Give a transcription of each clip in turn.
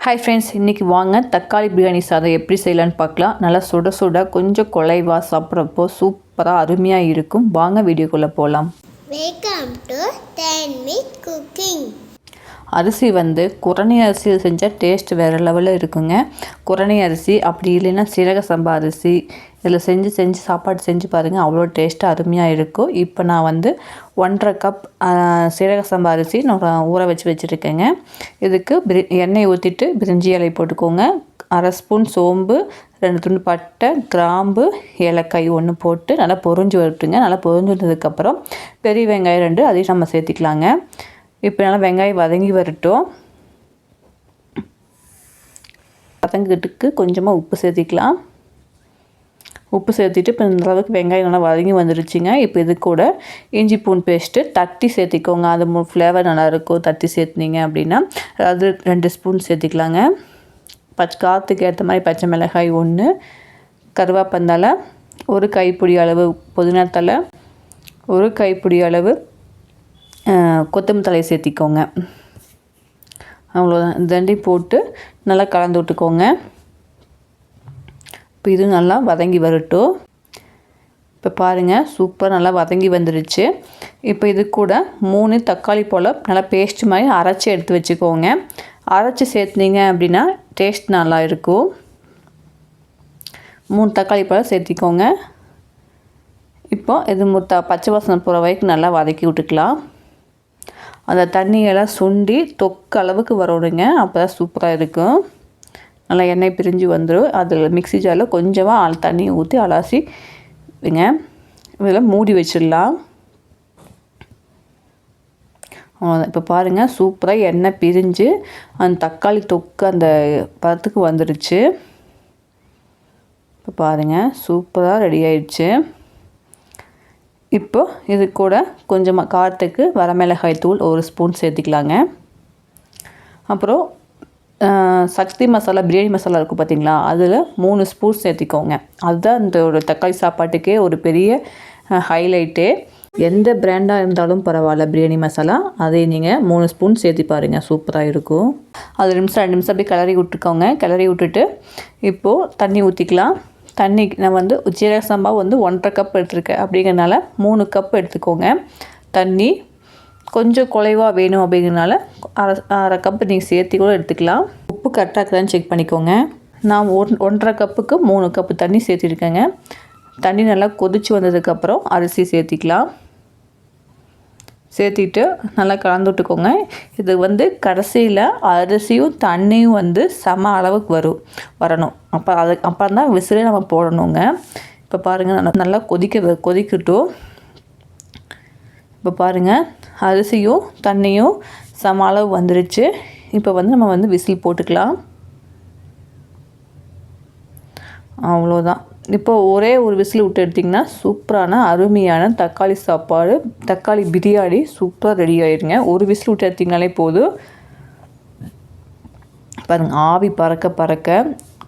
Hi friends, இன்றைக்கி வாங்க தக்காளி பிரியாணி சாதம் எப்படி செய்யலான்னு பார்க்கலாம். நல்லா சுட சுட கொஞ்சம் குலைவா சாப்பிட்றப்போ சூப்பராக அருமையாக இருக்கும். வாங்க வீடியோக்குள்ளே போகலாம். Welcome to Tanvi cooking. அரிசி குரணை அரிசியில் செஞ்சால் டேஸ்ட் வேறு லெவலில் இருக்குங்க. குரணை அரிசி அப்படி இல்லைன்னா சீரக சம்பா அரிசி இதில் செஞ்சு சாப்பாடு செஞ்சு பாருங்கள், அவ்வளோ டேஸ்ட்டாக அருமையாக இருக்கும். இப்போ நான் 1.5 கப் சீரக சம்பா அரிசி நான் ஊற வச்சுருக்கேங்க. இதுக்கு எண்ணெய் ஊற்றிட்டு பிரிஞ்சி இலை போட்டுக்கோங்க. 1/2 ஸ்பூன் சோம்பு, 2 துண்டு பட்டை, கிராம்பு, ஏலக்காய் 1 போட்டு நல்லா பொரிஞ்சு வரட்டுங்க. நல்லா பொரிஞ்சு வந்ததுக்கப்புறம் பெரிய வெங்காயம் 2 அதையும் நம்ம சேர்த்திக்கலாங்க. இப்போ நல்லா வெங்காயம் வதங்கி வரட்டும். வதங்கிட்டுக்கு கொஞ்சமாக உப்பு சேர்த்திக்கலாம். உப்பு சேர்த்திட்டு இப்போ இந்த அளவுக்கு வெங்காயம் நல்லா வதங்கி வந்துடுச்சுங்க. இப்போ இது கூட இஞ்சி பூண்டு பேஸ்ட்டு தட்டி சேர்த்திக்கோங்க. அது ஃப்ளேவர் நல்லாயிருக்கும் தட்டி சேர்த்துனீங்க அப்படின்னா. அது 2 ஸ்பூன் சேர்த்திக்கலாங்க. காற்றுக்கு ஏற்ற மாதிரி பச்சை மிளகாய் 1, கருவேப்பந்தலை 1 கைப்பிடி அளவு, புதினா தலை 1 கைப்பிடி அளவு, கொத்தமல்லி தலையை சேர்த்திக்கோங்க. அவ்வளோதான். தண்டி போட்டு நல்லா கலந்து விட்டுக்கோங்க. இப்போ இது நல்லா வதங்கி வரட்டும். இப்போ பாருங்கள், சூப்பர் நல்லா வதங்கி வந்துடுச்சு. இப்போ இது கூட 3 தக்காளி போல் நல்லா பேஸ்ட் மாதிரி அரைச்சி எடுத்து வச்சுக்கோங்க. அரைச்சி சேர்த்துனீங்க அப்படின்னா டேஸ்ட் நல்லா இருக்கும். 3 தக்காளி போல் சேர்த்திக்கோங்க. இப்போ இது பச்சை வாசனை போகிற வரைக்கும் நல்லா வதக்கி விட்டுக்கலாம். அந்த தண்ணியெல்லாம் சுண்டி தொக்கு அளவுக்கு வரணுங்க. அப்போ தான் சூப்பராக இருக்கும். நல்லா எண்ணெய் பிரிஞ்சு வந்துடும். அதில் மிக்ஸி ஜாரில் கொஞ்சமாக தண்ணி ஊற்றி அலசி வைங்க. இதில் மூடி வச்சிடலாம். அவ்வளோதான். இப்போ பாருங்கள், சூப்பராக எண்ணெய் பிரிஞ்சு அந்த தக்காளி தொக்கு அந்த பதத்துக்கு வந்துடுச்சு. இப்போ பாருங்கள், சூப்பராக ரெடி ஆயிடுச்சு. இப்போ இது கூட கொஞ்சமாக காரத்துக்கு வரமிளகாய் தூள் 1 ஸ்பூன் சேர்த்திக்கலாங்க. அப்புறம் சக்தி மசாலா, பிரியாணி மசாலா இருக்கும் பார்த்தீங்களா, அதில் 3 ஸ்பூன் சேர்த்திக்கோங்க. அதுதான் இந்த ஒரு தக்காளி சாப்பாட்டுக்கே ஒரு பெரிய ஹைலைட்டே. எந்த பிராண்டாக இருந்தாலும் பரவாயில்ல, பிரியாணி மசாலா அதை நீங்கள் 3 ஸ்பூன் சேர்த்தி பாருங்கள், சூப்பராக இருக்கும். அது 2 நிமிஷம் அப்படியே கிளறி விட்டுக்கோங்க. கிளறி விட்டுட்டு இப்போது தண்ணி ஊற்றிக்கலாம். தண்ணி நான் சீரக சம்பா 1.5 கப் எடுத்துருக்கேன். அப்படிங்கிறனால 3 கப் எடுத்துக்கோங்க. தண்ணி கொஞ்சம் குலைவாக வேணும் அப்படிங்கிறனால அரை கப்பு நீங்கள் சேர்த்தி கூட எடுத்துக்கலாம். உப்பு கரெக்டாக இருக்குதான்னு செக் பண்ணிக்கோங்க. நான் 1.5 கப்புக்கு 3 கப்பு தண்ணி சேர்த்திருக்கேங்க. தண்ணி நல்லா கொதித்து வந்ததுக்கப்புறம் அரிசி சேர்த்திக்கலாம். சேர்த்திட்டு நல்லா கலந்து விட்டுக்கோங்க. இது கடைசியில் அரிசியும் தண்ணியும் சம அளவுக்கு வரணும். அப்போ தான் விசிலே நம்ம போடணுங்க. இப்போ பாருங்கள், நல்லா கொதிக்கட்டும். இப்போ பாருங்கள், அரிசியும் தண்ணியும் சம அளவு வந்துருச்சு. இப்போ நம்ம விசில் போட்டுக்கலாம். அவ்வளோதான். இப்போ ஒரே ஒரு விசில் விட்டு எடுத்திங்கன்னா சூப்பரான அருமையான தக்காளி சாப்பாடு, தக்காளி பிரியாணி சூப்பராக ரெடி ஆகிடுங்க. ஒரு விசில் விட்டு எடுத்திங்கனாலே போதும். பாருங்கள், ஆவி பறக்க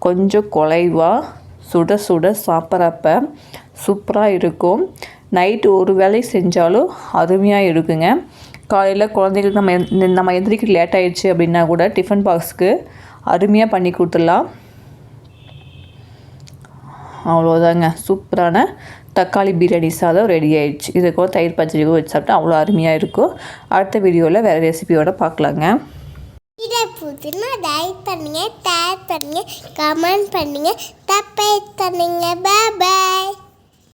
கொஞ்சம் குலைவாக சுட சுட சாப்பிட்றப்ப சூப்பராக இருக்கும். நைட்டு ஒரு வேளை செஞ்சாலும் அருமையாக இருக்குங்க. காலையில் குழந்தைங்களுக்கு நம்ம எந்திரிக்க லேட் ஆகிடுச்சு அப்படின்னா கூட டிஃபன் பாக்ஸுக்கு அருமையாக பண்ணி கொடுத்துடலாம். அவ்வளோதாங்க, சூப்பரான தக்காளி பிரியாணி சாதம் ரெடி ஆயிடுச்சு. இதை கூட தயிர் பச்சடி வச்சு சாப்பிட்டா அவ்வளோ அருமையாக இருக்கும். அடுத்த வீடியோவில் வேறு ரெசிபியோடு பார்க்கலாங்க. இதை புதுனா லைக் பண்ணுங்கள், ஷேர் பண்ணுங்கள், கமெண்ட் பண்ணுங்கள், சப்ஸ்கிரைப் பண்ணுங்கள். பாய்.